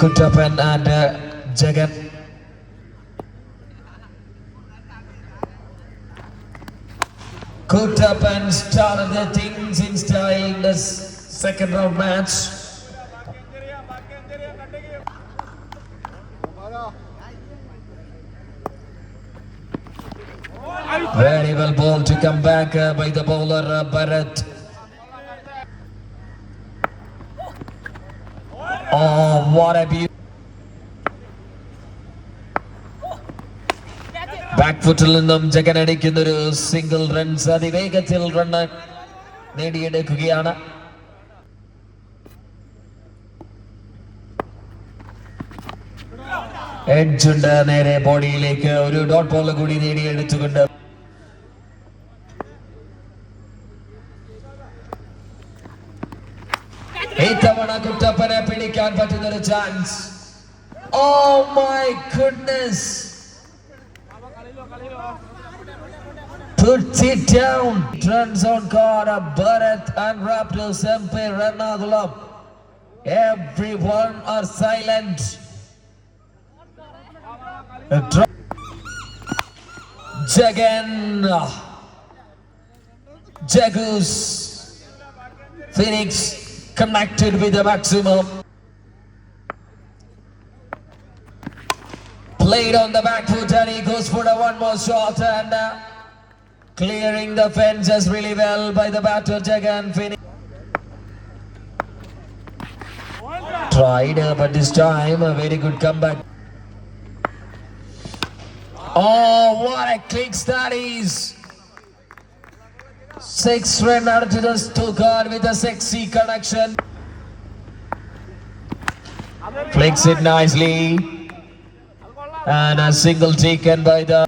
Kuttappan and Jagan. Kuttappan started the things in style in the second round match. Very well ball to come back by the bowler Bharat. Oh, what a beauty. Back footil നിന്നും ജഗൻ അടിക്കുന്ന ഒരു single runs അതിവേഗത്തിൽ run നേടിയെടുക്കുകയാണ്. Edge ഉണ്ട് നേരെ ബോഡിയിലേക്ക് ഒരു dot ball കൂടി നേടിയെടുത്തുകൊണ്ട് ഇത്തവണ കുട്ടപ്പനെ പിടിക്കാൻ പറ്റുന്ന ഒരു chance. Oh my goodness, puts it down. Runs on card Bharat and Raptors MP Ernakulam. Everyone are silent. Jagan, Jagus, Phoenix connected with the maximum. Played on the back foot and he goes for the one more shot and clearing the fences really well by the batter Jagan. Phoenix tried but this time a very good comeback. Oh, what a clicks that is. 6 run out to the Stuttgart with a sexy connection. Flicks it nicely. And a single taken by the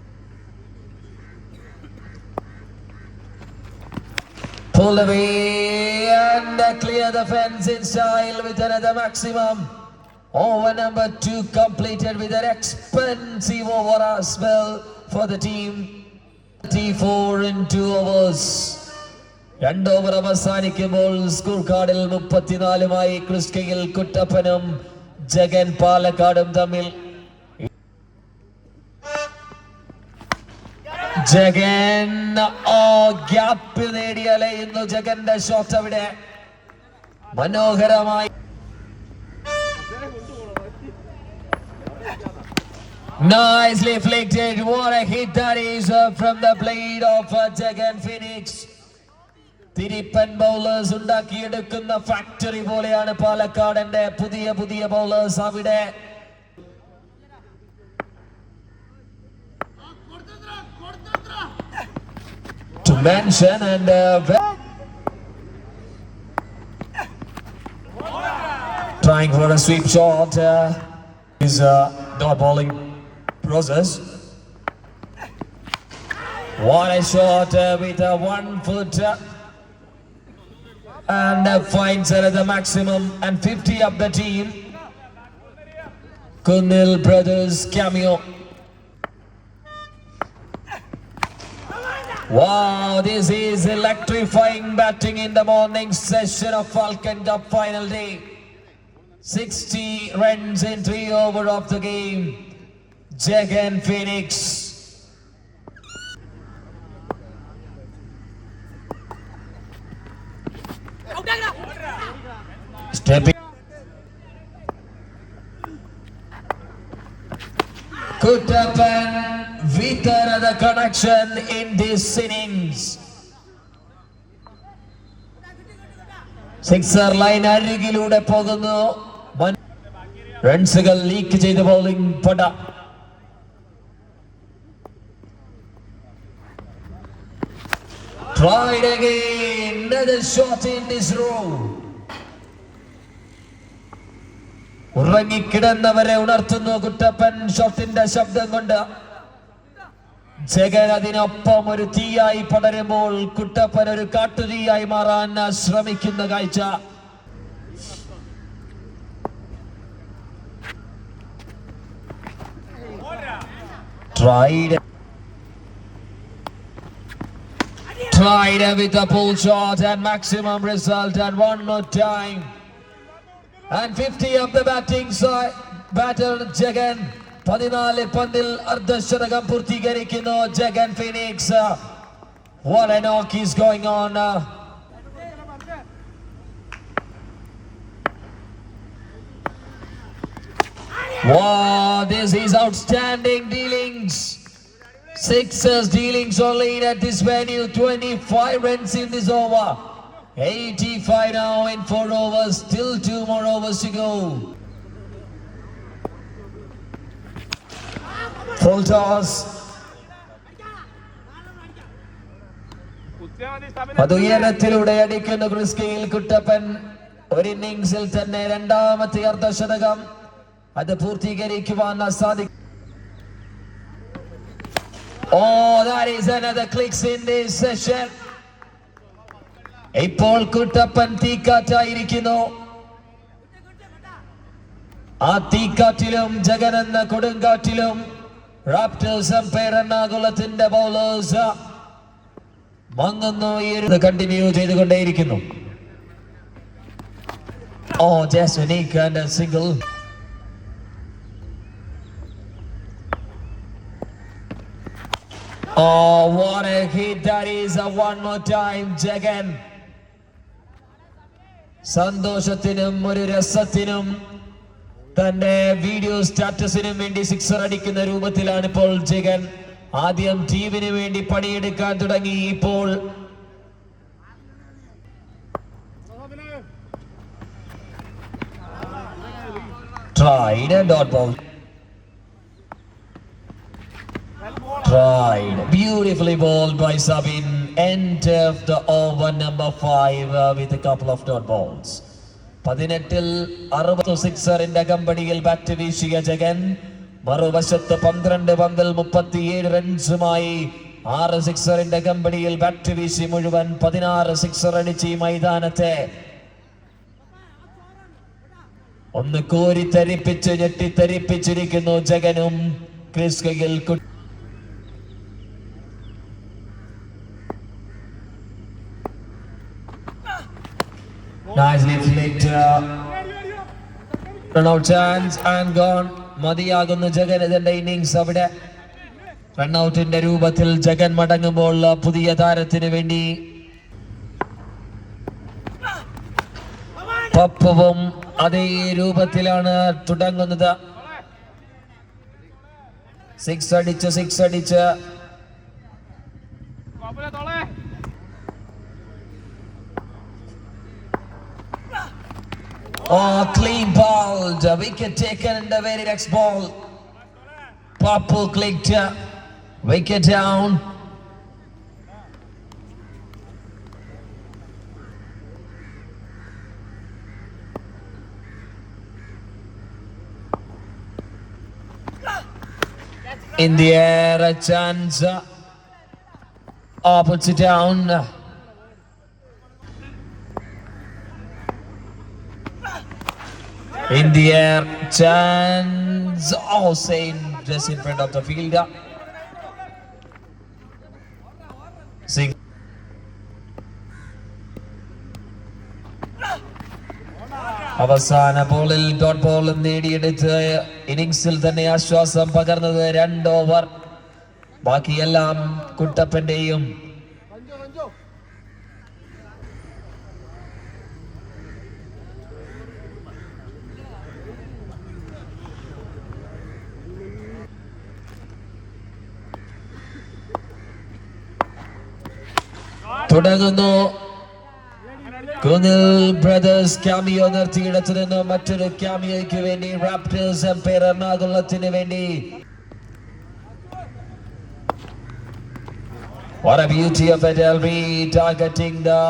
pull away and clear the fence in style with another maximum. Over number 2 completed with an expensive over as well for the team. 34 in 2 overs. 2 over അവസാനിക്കുമ്പോൾ score കാർഡിൽ 34 ക്രിസ്കയിൽ കുട്ടപ്പനും ജഗൻ പാലക്കാടും തമ്മിൽ. Jagan gap നേടി അലയുന്നു. ജഗന്റെ shot അവിടെ മനോഹരമായി. Nicely flicked it. What a hit that is from the blade of Jagan Phoenix. തിരിപ്പൻ bowlers ഉണ്ടാക്കിയെടുക്കുന്ന factory പോലെയാണ് പാലക്കാടിന്റെ പുതിയ പുതിയ ബൗളേഴ്സ് അവിടെ. To mention and trying for a sweep shot is dot bowling process. What a shot with a 1 foot and finds another maximum and 50 up the team. Kunil brothers cameo. Wow, this is electrifying batting in the morning session of Falcon Cup final day. 60 runs in 3 overs of the game. Jagan Phoenix. Stepping. Kuttappan with another connection in this innings. Sixer line അരികിലൂടെ പോകുന്നു. റൺസുകൾ leak ചെയ്ത bowling പട. Tried again, another shot in this row. ഉറങ്ങിക്കിടന്നവരെ ഉണർത്തുന്നു കുട്ടപ്പൻ ഷോട്ടിന്റെ ശബ്ദം കൊണ്ട്. ജഗൻ അതിനൊപ്പം ഒരു തീയായി പടരുമ്പോൾ കുട്ടപ്പൻ ഒരു കാട്ടുതീയായി മാറാൻ ശ്രമിക്കുന്ന കാഴ്ച. Tried with a pull shot and maximum result and one more time. And 50 of the batting side. Batter Jagan. 14 പന്തിൽ അർദ്ധശതകം പൂർത്തീകരിക്കുന്നു Jagan Phoenix. What a knock is going on. Wow, this is outstanding dealings. Sixers dealings only at this venue. 25 runs in this over. 85 now in 4 overs. Still 2 more overs to go. Full toss. അത് ഉയരത്തിലൂടെ അടിക്കുന്ന ക്രിസ്കയിൽ കുട്ടപ്പൻ ഒരു ഇന്നിംഗ്സിൽ തന്നെ രണ്ടാമത്തെ അർദ്ധശതകം അത് പൂർത്തീകരിക്കുവാൻ സാധിക്കും. Oh, that is another clicks in this session. ഇപ്പോൾ കുട്ടപ്പൻ തീക്കാറ്റായിരിക്കുന്നു. ആ തീക്കാറ്റിലും ജഗൻ എന്ന കൊടുങ്കാറ്റിലും റാപ്റ്റേഴ്സ് എംപയർ എറണാകുളത്തിന്റെ ബൗളേഴ്സ് മങ്ങുന്നു. ഈ continue ചെയ്തുകൊണ്ടേയിരിക്കുന്നു. Oh, just unique and a single. Oh, what a hit that is. One more time, Jagan. സന്തോഷത്തിനും ഒരു രസത്തിനും തന്റെ വീഡിയോ സ്റ്റാറ്റസിനും വേണ്ടി സിക്സർ അടിക്കുന്ന രൂപത്തിലാണ് ഇപ്പോൾ ജഗൻ. ആദ്യം ടീമിന് വേണ്ടി പണിയെടുക്കാൻ തുടങ്ങി. ഇപ്പോൾ tried and dot ball. Tried. Beautifully bowled by Sabin. End of the over number 5 with a couple of dot balls. 18-ൽ 60 സിക്സറിന്റെ കമ്പനിയിൽ ബാറ്റ് വീശിയ ജഗൻ മറുവശത്ത് 12 പന്തിൽ 37 റൺസുമായി 6 സിക്സറിന്റെ കമ്പനിയിൽ ബാറ്റ് വീശി മുഴുവൻ 16 സിക്സർ അടിച്ച് ഈ മൈതാനത്തെ ഒന്ന് കോരിത്തരിപ്പിച്ച് ഞെട്ടിത്തരിപ്പിച്ചിരിക്കുന്നു ജഗനും Chris Gayle. Nicely flicked. Run out chance and gone. മതിയാകുന്നു ജഗൻ ഇതിന്റെ ഇന്നിംഗ്സ്. അവിടെ റൺഔട്ടിന്റെ രൂപത്തിൽ ജഗൻ മടങ്ങുമ്പോൾ പുതിയ താരത്തിന് വേണ്ടി പപ്പുവും അതേ രൂപത്തിലാണ് തുടങ്ങുന്നത്. സിക്സ് അടിച്ച് Oh, clean ball. The wicket taken in the very next ball. Papu clicked. Wicket down. In the air, a chance. Puts it down. In the air, chance. Oh, Sain just in front of the fielder. Sing. അവസാന ബോളിൽ dot ball നേടിയെടുത്ത് ഇന്നിംഗ്സിൽ തന്നെ ആശ്വാസം പകർന്നത് 2 over. ബാക്കിയെല്ലാം കുട്ടപ്പന്റെയും തുടങ്ങുന്നു. Kunnil brothers cameo നിർത്തിയിടത്തു നിന്ന് മറ്റൊരു ക്യാമിയോയ്ക്ക് വേണ്ടി റാപ്റ്റേഴ്സ് എംപയർ എറണാകുളത്തിന് വേണ്ടി. What a beauty of it, Elvi targeting the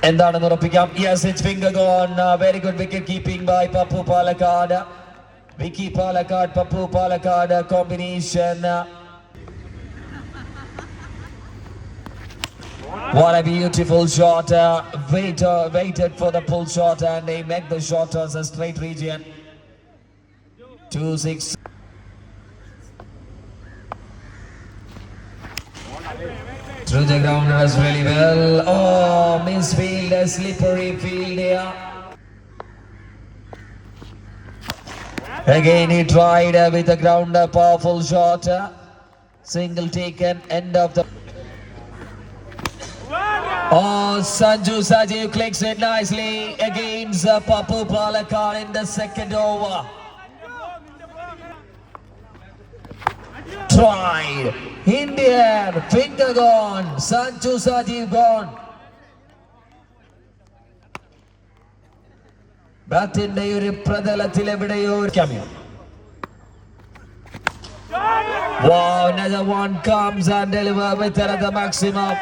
എന്താണെന്ന് ഉറപ്പിക്കാം. Yes, it's finger gone. Very good wicket keeping by Pappu Palakkad. Vicky Palakkad, Pappu Palakkad combination. What a beautiful shot. Waited for the pull shot and they make the shot as a straight region. 2-6. Through the ground was really well. Oh, misfield, a slippery field here. Again he tried with the grounder, powerful shot. Single taken, end of the... Oh, Sanju Sajiv clicks it nicely against Papu Palakkad in the second over. Tried. Indian, finger gone. Sanju Sajiv gone. ബാറ്റിന്റെ ഒരു പ്രതലത്തിൽ എവിടെയോ cameo. Wow, another one comes and delivers with another maximum.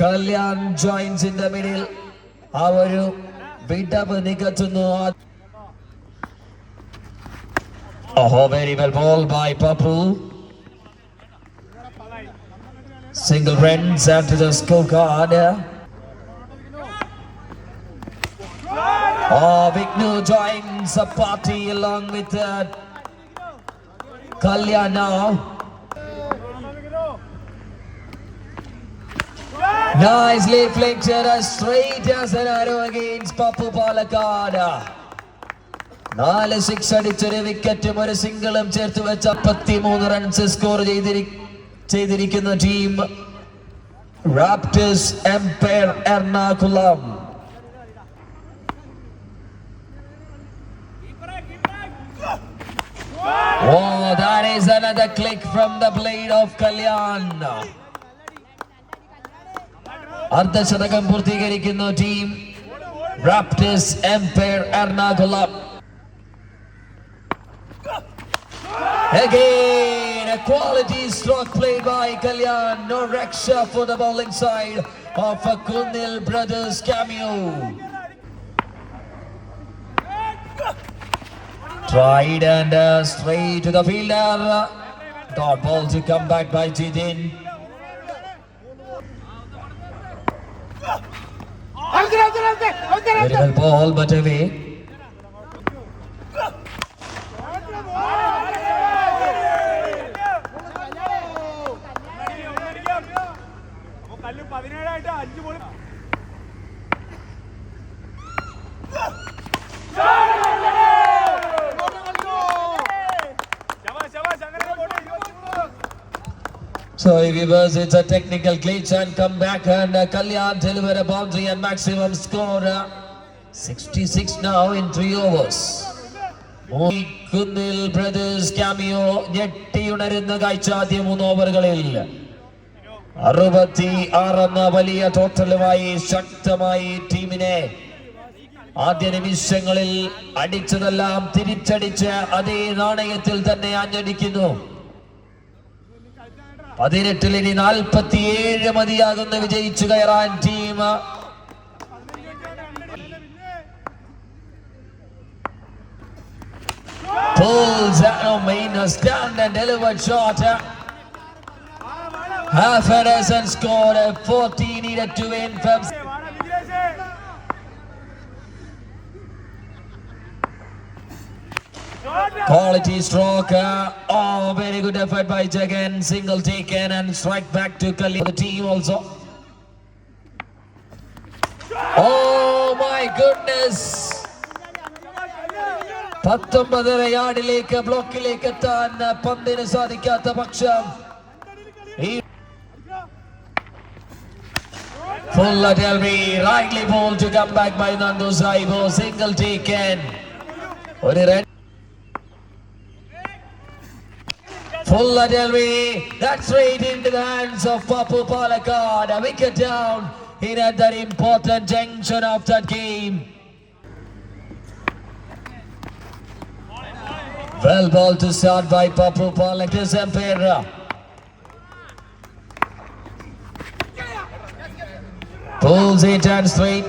Kalyan joins in the middle. Avaru vidavu nigatunu. Oh, very well ball by Papu. Single runs after the scorecard. Oh, Vignu joins the party along with Kalyan now. Nicely flicked straight as an arrow against Papu Palakkad. 4 6 അടിച്ചൊരു വിക്കറ്റും ഒരു സിംഗിളും ചേർത്ത് വെച്ച 53 runs score ചെയ്തിരിക്കുന്ന team Raptors Empire Ernakulam. Oh, that is another click from the blade of Kalyan. അർദ്ധശതകം പൂർത്തീകരിക്കുന്ന team Raptors Empire Ernakulam. Again, a quality stroke played by Kalyan. No raksha for the bowling side of Kunil Brothers cameo. Tried and straight to the fielder. Dot ball to come back by Jidin. Very well ball, but away. So viewers, it's a technical glitch and come back and Kalyan deliver a boundary and maximum score 66 now in 3 overs. Kunil Brothers cameo ഞെട്ടിയുണരുന്ന കാഴ്ച ആദ്യ 3 ഓവറുകളിൽ 66 എന്ന വലിയ ടോട്ടലുമായി ശക്തമായി ടീമിനെ ആദ്യ നിമിഷങ്ങളിൽ അടിച്ചതെല്ലാം തിരിച്ചടിച്ച് അതേ നാണയത്തിൽ തന്നെ ആഞ്ഞടിക്കുന്നു. 18 ഇനി 47 മതിയാകുന്ന വിജയിച്ചു കയറാൻ team. Pulls main stand and delivered shot. Half a dozen scored. 14 needed to win from. Quality stroke. Oh, very good effort by Jagan. Single taken and strike back to Kalyan. The team also. Oh my goodness. 19 യാർഡിലേക്ക് ബ്ലോക്കിലേക്ക് എത്താൻ പന്തിന് സാധിക്കാത്ത പക്ഷം. Full at Elvi. Rightly bowled to come back by Nandu Saibo. Single taken. ഒരു run. Full at Elvi. That's straight into the hands of Papu Palakkad. A wicket down in at that important junction of that game. Well ball to start by Papu Palakkad umpire. Pulls it and straight.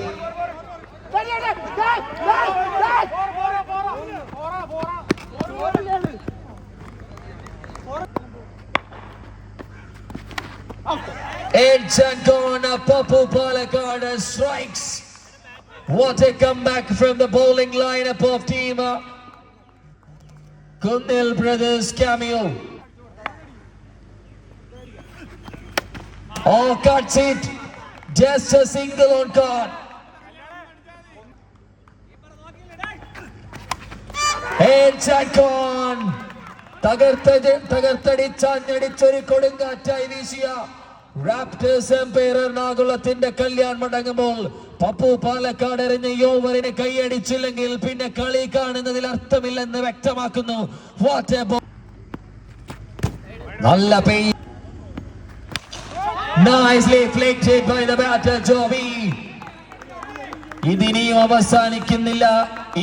It's and gone. Papu Palakkad strikes. What a comeback from the bowling lineup of team Kunil Brothers cameo. Oh, cuts it. Just a single on card. Headshot on. തകർത്തടിച്ചൊരു കൊടുങ്കാറ്റായി വീശിയ Raptors Empire എറണാകുളത്തിന്റെ കല്യാൺ മടങ്ങുമ്പോൾ പപ്പു പാലക്കാട് എറിഞ്ഞ ഈ ഓവറിന് കൈയടിച്ചില്ലെങ്കിൽ പിന്നെ കളി കാണുന്നതിൽ അർത്ഥമില്ലെന്ന് വ്യക്തമാക്കുന്നു. നല്ല nicely flicked by the batter Jovi. ഇതിനിയും അവസാനിക്കുന്നില്ല,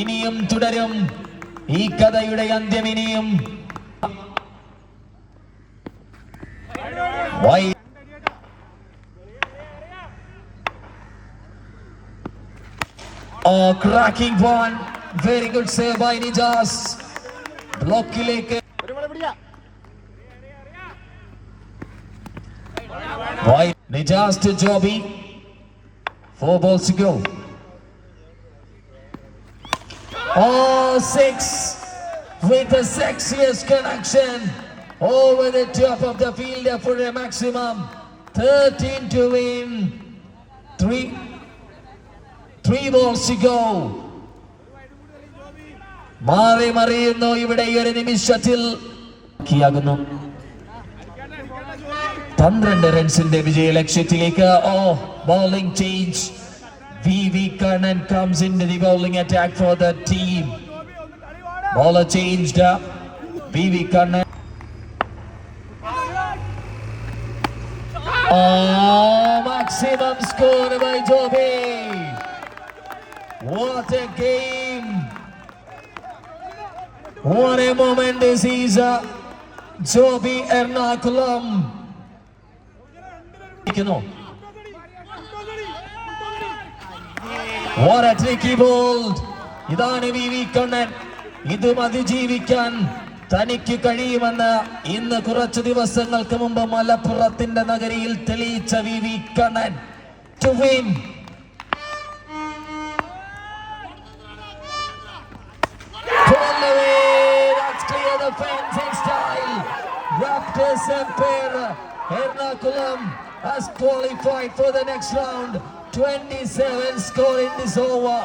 ഇനിയും തുടരും ഈ കഥയുടെ അന്ത്യം. ഇനിയും cracking one, very good save by Nijas. ബ്ലോക്കിലേക്ക് Nijas to Joby. 4 balls to go. Oh, 6 with the sexiest connection over the top of the fielder for a maximum 13 to win. 3 balls to go. മാറി മറിയുന്നു ഇവിടെ ഈ ഒരു നിമിഷത്തിൽ. 12 റൺസിന്റെ വിജയ ലക്ഷ്യത്തിലേക്ക്. Bowling change. VV Kannan comes into the bowling attack for the team. Bowler changed up. VV Kannan. Maximum score by Joby. What a game. What a moment this is. Joby Ernakulam. What a tricky ball. ഇതാണ് VV Kannan. ഇതും അതിജീവിക്കാൻ തനിക്ക് കഴിയുമെന്ന് ഇന്ന് കുറച്ച് ദിവസങ്ങൾക്ക് മുമ്പ് മലപ്പുറത്തിന്റെ നഗരിയിൽ തെളിയിച്ച VV Kannan to win. Pull away. That's clear the fence in style. Raptors empire Ernakulam has qualified for the next round. 27 score in this over.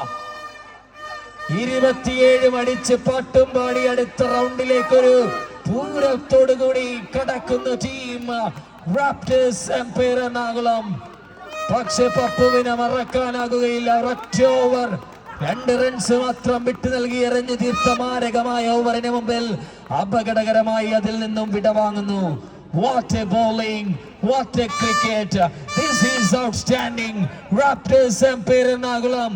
27 അടിച്ച് പാട്ടും പാടി അടുത്ത റൗണ്ടിലേക്കൊരു പൂരത്തോടുകൂടി കടക്കുന്ന ടീം റാപ്റ്റേഴ്സ് എംപയർ എറണാകുളം. പക്ഷെ പപ്പുവിനെ മറക്കാനാകുകയില്ല. ഒറ്റ ഓവർ 2 റൺസ് മാത്രം വിട്ടു നൽകി എറിഞ്ഞു തീർത്ത മാരകമായ ഓവറിന് മുമ്പിൽ അപകടകരമായി അതിൽ നിന്നും വിടവാങ്ങുന്നു. What a bowling, what a cricket. This is outstanding. Raptors empire Ernakulam.